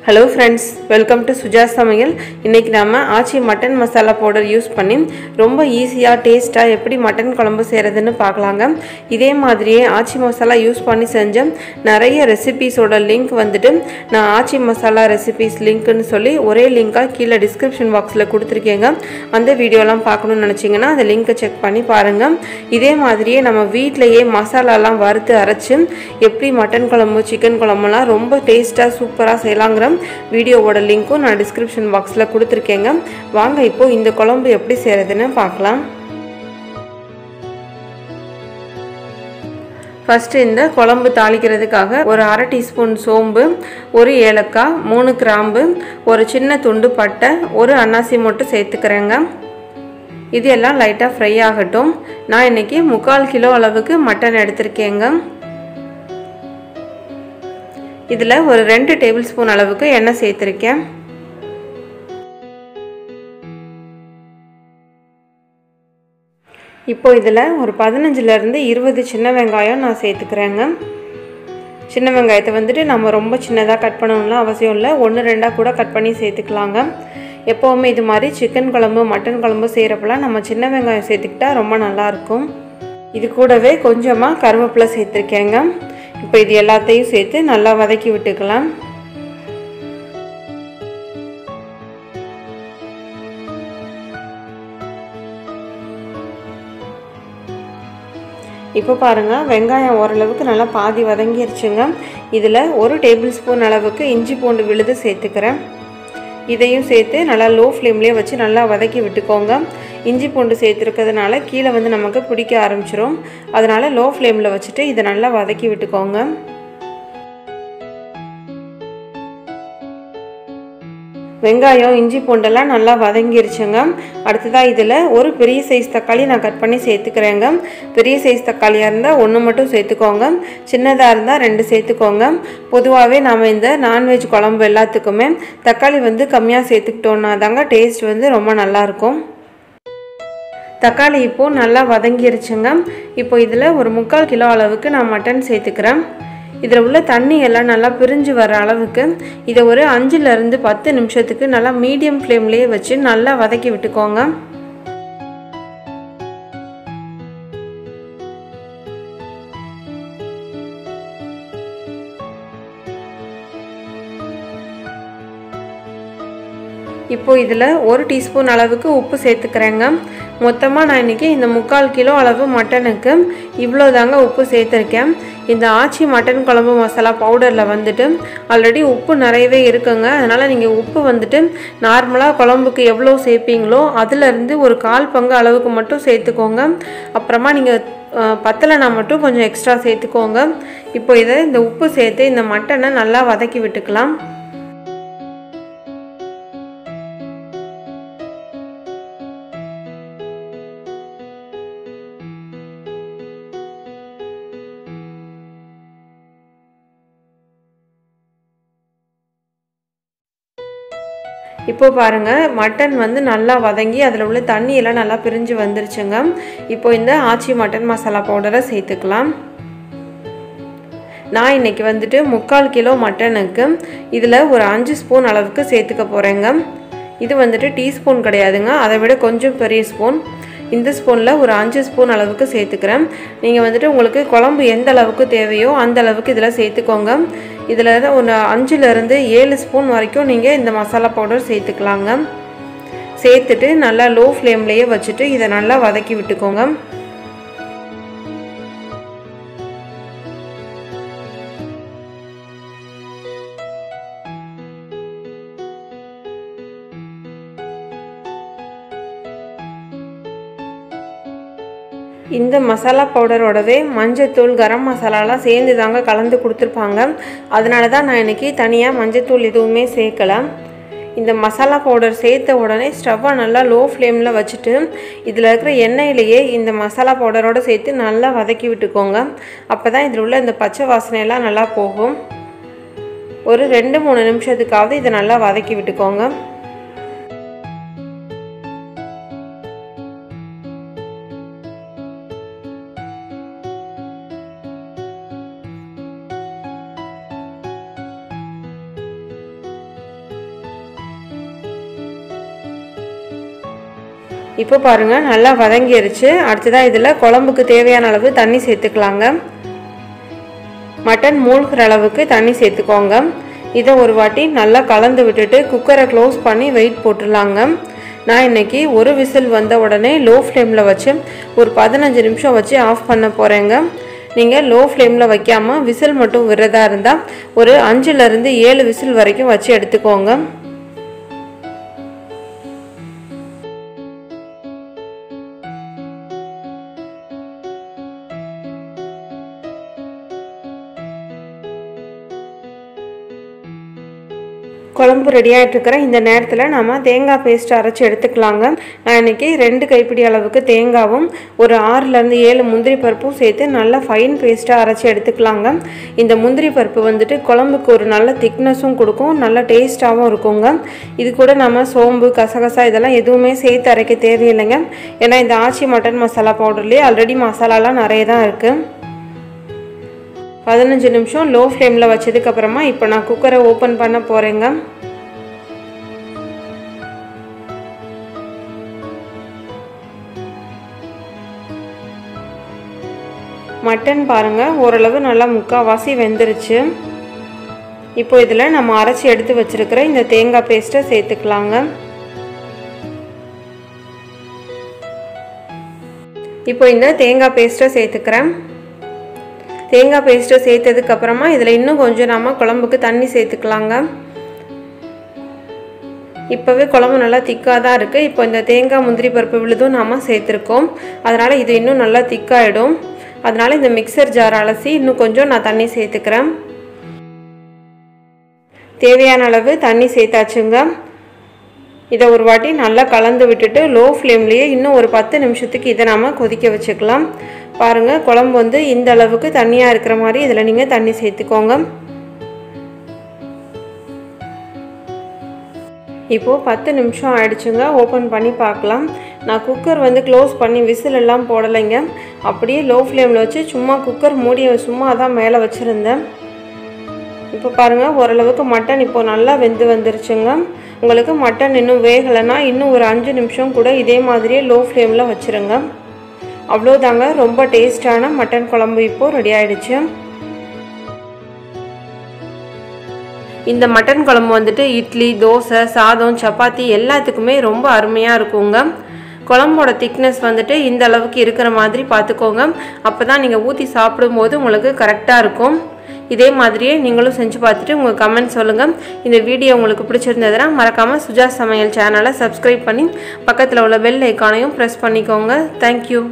Hello friends, welcome to Suja Samayal. இன்னைக்கு நாம ஆச்சி mutton masala powder use பண்ணி ரொம்ப ஈஸியா டேஸ்டா எப்படி மட்டன் குழம்பு செய்யறதுன்னு பார்க்கலாங்க. இதே மாதிரியே ஆச்சி மசாலா யூஸ் பண்ணி செஞ்ச நிறைய ரெசிபீஸோட லிங்க் வந்துட்டு நான் ஆச்சி மசாலா ரெசிபீஸ் லிங்க்னு சொல்லி ஒரே லிங்கா கீழ டிஸ்கிரிப்ஷன் பாக்ஸ்ல கொடுத்திருக்கேங்க. அந்த வீடியோலாம் பார்க்கணும்னு நினைச்சீங்கன்னா அந்த லிங்கை செக் பண்ணி பாருங்க. இதே மாதிரியே நம்ம வீட்லயே மசாலாலாம் வறுத்து அரைச்சு எப்படி மட்டன் குழம்பு சிக்கன் குழம்புலாம் ரொம்ப டேஸ்டா சூப்பரா செய்யலாம்ங்கற வீடியோவோட லிங்க்கும் நான் டிஸ்கிரிப்ஷன் பாக்ஸ்ல கொடுத்திருக்கேங்க. வாங்க இப்போ இந்த குழம்பு எப்படி செய்யறதுன்னு பார்க்கலாம். ஃபர்ஸ்ட் இந்த குழம்பு தாளிக்கிறதுக்காக ஒரு 1/2 டீஸ்பூன் சோம்பு, ஒரு ஏலக்காய், 3 கிராம்பு, ஒரு சின்ன துண்டு பட்டை, ஒரு அன்னாசி மொட்டு சேர்த்துக்கிறேங்க. இது எல்லாம் லைட்டா ஃப்ரை ஆகட்டும். நான் இன்னைக்கு 3/4 கிலோ அளவுக்கு மட்டன் எடுத்திருக்கேங்க. இதுல ஒரு 2 டேபிள் ஸ்பூன் அளவுக்கு எண்ணெய் சேர்த்திருக்கேன். இப்போ இதுல ஒரு 15ல இருந்து 20 சின்ன வெங்காயம் நான் சேர்த்துக்கிறேங்க. சின்ன வெங்காயத்தை வந்துட்டு நம்ம ரொம்ப சின்னதா கட் பண்ணணும்னு அவசியம் இல்லை, 1-2 கூட கட் பண்ணி சேர்த்துக்கலாங்க. எப்பவுமே இது மாதிரி சிக்கன் குழம்பு மட்டன் குழம்பு செய்யறப்பலாம் நம்ம சின்ன வெங்காயம் சேர்த்துக்கிட்டா ரொம்ப நல்லா இருக்கும். இது கூடவே கொஞ்சமா கருவேப்பிலை சேர்த்திருக்கேங்க. இப்போ இது எல்லாத்தையும் சேர்த்து நல்லா வதக்கி விட்டுக்கலாம். இப்போ பாருங்க வெங்காயம் ஓரளவுக்கு நல்லா பாதி வதங்கிருச்சுங்க. இதில் 1 டேபிள் ஸ்பூன் அளவுக்கு இஞ்சி பூண்டு விழுது சேர்த்துக்கிறேன். இதையும் சேர்த்து நல்லா லோ ஃப்ளேம்லேயே வச்சு நல்லா வதக்கி விட்டுக்கோங்க. இஞ்சி பூண்டு சேர்த்துருக்கிறதுனால கீழே வந்து நமக்கு பிடிக்க ஆரம்பிச்சிடும். அதனால லோ ஃப்ளேமில் வச்சுட்டு இதை நல்லா வதக்கி விட்டுக்கோங்க. வெங்காயம் இஞ்சி பூண்டெல்லாம் நல்லா வதங்கிருச்சுங்க. அடுத்ததாக இதில் ஒரு பெரிய சைஸ் தக்காளி நான் கட் பண்ணி சேர்த்துக்கிறேங்க. பெரிய சைஸ் தக்காளியாக இருந்தால் 1 மட்டும் சேர்த்துக்கோங்க, சின்னதாக இருந்தால் 2 சேர்த்துக்கோங்க. பொதுவாகவே நாம் இந்த நான்வெஜ் குழம்பு எல்லாத்துக்குமே தக்காளி வந்து கம்மியாக சேர்த்துக்கிட்டோன்னா தாங்க டேஸ்ட் வந்து ரொம்ப நல்லாயிருக்கும். தக்காளி இப்போது நல்லா வதங்கிருச்சுங்க. இப்போ இதில் ஒரு 3/4 கிலோ அளவுக்கு நான் மட்டன் சேர்த்துக்கிறேன். இதில் உள்ள தண்ணி எல்லாம் நல்லா பிரிஞ்சு வர அளவுக்கு இதை ஒரு 5லேருந்து 10 நிமிஷத்துக்கு நல்லா மீடியம் ஃப்ளேம்லேயே வச்சு நல்லா வதக்கி விட்டுக்கோங்க. இப்போ இதில் 1 டீஸ்பூன் அளவுக்கு உப்பு சேர்த்துக்கிறேங்க. மொத்தமாக நான் இன்றைக்கி இந்த 3/4 கிலோ அளவு மட்டனுக்கு இவ்வளோ தாங்க உப்பு சேர்த்துருக்கேன். இந்த ஆச்சி மட்டன் குழம்பு மசாலா பவுடரில் வந்துட்டு ஆல்ரெடி உப்பு நிறையவே இருக்குங்க. அதனால் நீங்கள் உப்பு வந்துட்டு நார்மலாக குழம்புக்கு எவ்வளோ சேர்ப்பீங்களோ அதிலேருந்து ஒரு 1/4 பங்கு அளவுக்கு மட்டும் சேர்த்துக்கோங்க. அப்புறமா நீங்கள் பத்தலைனா மட்டும் கொஞ்சம் எக்ஸ்ட்ரா சேர்த்துக்கோங்க. இப்போ இதை இந்த உப்பு சேர்த்து இந்த மட்டனை நல்லா வதக்கி விட்டுக்கலாம். இப்போ பாருங்கள் மட்டன் வந்து நல்லா வதங்கி அதில் உள்ள தண்ணியெல்லாம் நல்லா பிரிஞ்சு வந்துருச்சுங்க. இப்போ இந்த ஆச்சி மட்டன் மசாலா பவுடரை சேர்த்துக்கலாம். நான் இன்றைக்கி வந்துட்டு 3/4 கிலோ மட்டனுக்கு இதில் ஒரு 5 ஸ்பூன் அளவுக்கு சேர்த்துக்க போகிறேங்க. இது வந்துட்டு டீஸ்பூன் கிடையாதுங்க, அதை விட கொஞ்சம் பெரிய ஸ்பூன். இந்த ஸ்பூனில் ஒரு 5 ஸ்பூன் அளவுக்கு சேர்த்துக்கிறேன். நீங்கள் வந்துட்டு உங்களுக்கு குழம்பு எந்த அளவுக்கு தேவையோ அந்த அளவுக்கு இதில் சேர்த்துக்கோங்க. இதில் ஒரு 5லேருந்து 7 ஸ்பூன் வரைக்கும் நீங்கள் இந்த மசாலா பவுடர் சேர்த்துக்கலாங்க. சேர்த்துட்டு நல்லா லோ ஃப்ளேம்லேயே வச்சுட்டு இதை நல்லா வதக்கி விட்டுக்கோங்க. இந்த மசாலா பவுடரோடவே மஞ்சத்தூள் கரம் மசாலாலாம் சேர்ந்து தாங்க கலந்து கொடுத்துருப்பாங்க. அதனால தான் நான் இன்றைக்கி தனியாக மஞ்சத்தூள் எதுவுமே சேர்க்கலை. இந்த மசாலா பவுடர் சேர்த்த உடனே ஸ்டவ்வை நல்லா லோ ஃப்ளேமில் வச்சுட்டு இதில் இருக்கிற எண்ணெயிலேயே இந்த மசாலா பவுடரோடு சேர்த்து நல்லா வதக்கி விட்டுக்கோங்க. அப்போ தான் இதில் உள்ள இந்த பச்சை வாசனையெல்லாம் நல்லா போகும். ஒரு 2-3 நிமிஷத்துக்காவது இதை நல்லா வதக்கி விட்டுக்கோங்க. இப்போ பாருங்க நல்லா வதங்கிருச்சு. அடுத்ததா இதுல குழம்புக்கு தேவையான அளவு தண்ணி சேர்த்துக்கலாங்க. மட்டன் மூழ்கிற அளவுக்கு தண்ணி சேர்த்துக்கோங்க. இதை ஒரு வாட்டி நல்லா கலந்து விட்டுட்டு குக்கரை க்ளோஸ் பண்ணி வெயிட் போட்டுடலாங்க. நான் இன்னைக்கு ஒரு விசில் வந்த உடனே லோ ஃப்ளேமில் வச்சு ஒரு 15 நிமிஷம் வச்சு ஆஃப் பண்ண போகிறேங்க. நீங்கள் லோ ஃப்ளேமில் வைக்காமல் விசில் மட்டும் விடுறதா இருந்தால் ஒரு 5லேருந்து 7 விசில் வரைக்கும் வச்சு எடுத்துக்கோங்க. குழம்பு ரெடி ஆகிட்டு இருக்கிற இந்த நேரத்தில் நம்ம தேங்காய் பேஸ்ட் அரைச்சி எடுத்துக்கலாங்க. நான் இன்றைக்கி 2 கைப்பிடி அளவுக்கு தேங்காவும் ஒரு 6லேருந்து 7 முந்திரி பருப்பும் சேர்த்து நல்லா ஃபைன் பேஸ்ட்டாக அரைச்சி எடுத்துக்கலாங்க. இந்த முந்திரி பருப்பு வந்துட்டு குழம்புக்கு ஒரு நல்ல திக்னஸும் கொடுக்கும், நல்ல டேஸ்ட்டாகவும் இருக்குங்க. இது கூட நம்ம சோம்பு கசகசா இதெல்லாம் எதுவுமே சேர்த்து அரைக்க தேவையில்லைங்க. ஏன்னா இந்த ஆச்சி மட்டன் மசாலா பவுடர்லேயே ஆல்ரெடி மசாலாலாம் நிறைய தான் இருக்குது. 15 நிமிஷம் லோ ஃப்ளேமில் வச்சதுக்கப்புறமா இப்போ நான் குக்கரை ஓப்பன் பண்ண போகிறேங்க. மட்டன் பாருங்கள் ஓரளவு நல்லா முக்கால்வாசி வெந்துருச்சு. இப்போ இதில் நம்ம அரைச்சி எடுத்து வச்சுருக்கிற இந்த தேங்காய் பேஸ்ட்டை சேர்த்துக்கலாங்க. இப்போ இந்த தேங்காய் பேஸ்ட்டை சேர்த்துக்கிறேன். தேங்காய் பேஸ்ட்டை சேர்த்ததுக்கப்புறமா இதில் இன்னும் கொஞ்சம் நம்ம குழம்புக்கு தண்ணி சேர்த்துக்கலாங்க. இப்போவே குழம்பு நல்லா திக்காக தான் இருக்குது. இப்போ இந்த தேங்காய் முந்திரி பருப்பு விழுதும் நாம் சேர்த்துருக்கோம். அதனால் இது இன்னும் நல்லா திக்காகிடும். அதனால் இந்த மிக்சர் ஜார் அலசி இன்னும் கொஞ்சம் நான் தண்ணி சேர்த்துக்கிறேன். தேவையான அளவு தண்ணி சேர்த்தாச்சுங்க. இதை ஒரு வாட்டி நல்லா கலந்து விட்டுட்டு லோ ஃப்ளேம்லேயே இன்னும் ஒரு 10 நிமிஷத்துக்கு இதை நாம் கொதிக்க வச்சுக்கலாம். பாருங்கள் குழம்பு வந்து இந்த அளவுக்கு தண்ணியாக இருக்கிற மாதிரி இதில் நீங்கள் தண்ணி சேர்த்துக்கோங்க. இப்போது 10 நிமிஷம் ஆயிடுச்சுங்க. ஓப்பன் பண்ணி பார்க்கலாம். நான் குக்கர் வந்து க்ளோஸ் பண்ணி விசில் எல்லாம் போடலைங்க. அப்படியே லோ ஃப்ளேமில் வச்சு சும்மா குக்கர் மூடியை சும்மா தான் மேலே வச்சுருந்தேன். இப்போ பாருங்கள் ஓரளவுக்கு மட்டன் இப்போது நல்லா வெந்து வந்துருச்சுங்க. உங்களுக்கு மட்டன் இன்னும் வேகலைன்னா இன்னும் ஒரு 5 நிமிஷம் கூட இதே மாதிரியே லோ ஃப்ளேமில் வச்சுருங்க. அவ்வளோதாங்க, ரொம்ப டேஸ்டான மட்டன் குழம்பு இப்போது ரெடி ஆகிடுச்சு. இந்த மட்டன் குழம்பு வந்துட்டு இட்லி, தோசை, சாதம், சப்பாத்தி எல்லாத்துக்குமே ரொம்ப அருமையாக இருக்குங்க. குழம்போட திக்னஸ் வந்துட்டு இந்த அளவுக்கு இருக்கிற மாதிரி பார்த்துக்கோங்க. அப்போ தான் நீங்கள் ஊற்றி சாப்பிடும்போது உங்களுக்கு கரெக்டாக இருக்கும். இதே மாதிரியே நீங்களும் செஞ்சு பார்த்துட்டு உங்கள் கமெண்ட் சொல்லுங்கள். இந்த வீடியோ உங்களுக்கு பிடிச்சிருந்ததுன்னா மறக்காமல் சுஜா சமையல் சேனலை சப்ஸ்கிரைப் பண்ணி பக்கத்தில் உள்ள பெல் ஐக்கானையும் ப்ரெஸ் பண்ணிக்கோங்க. தேங்க்யூ.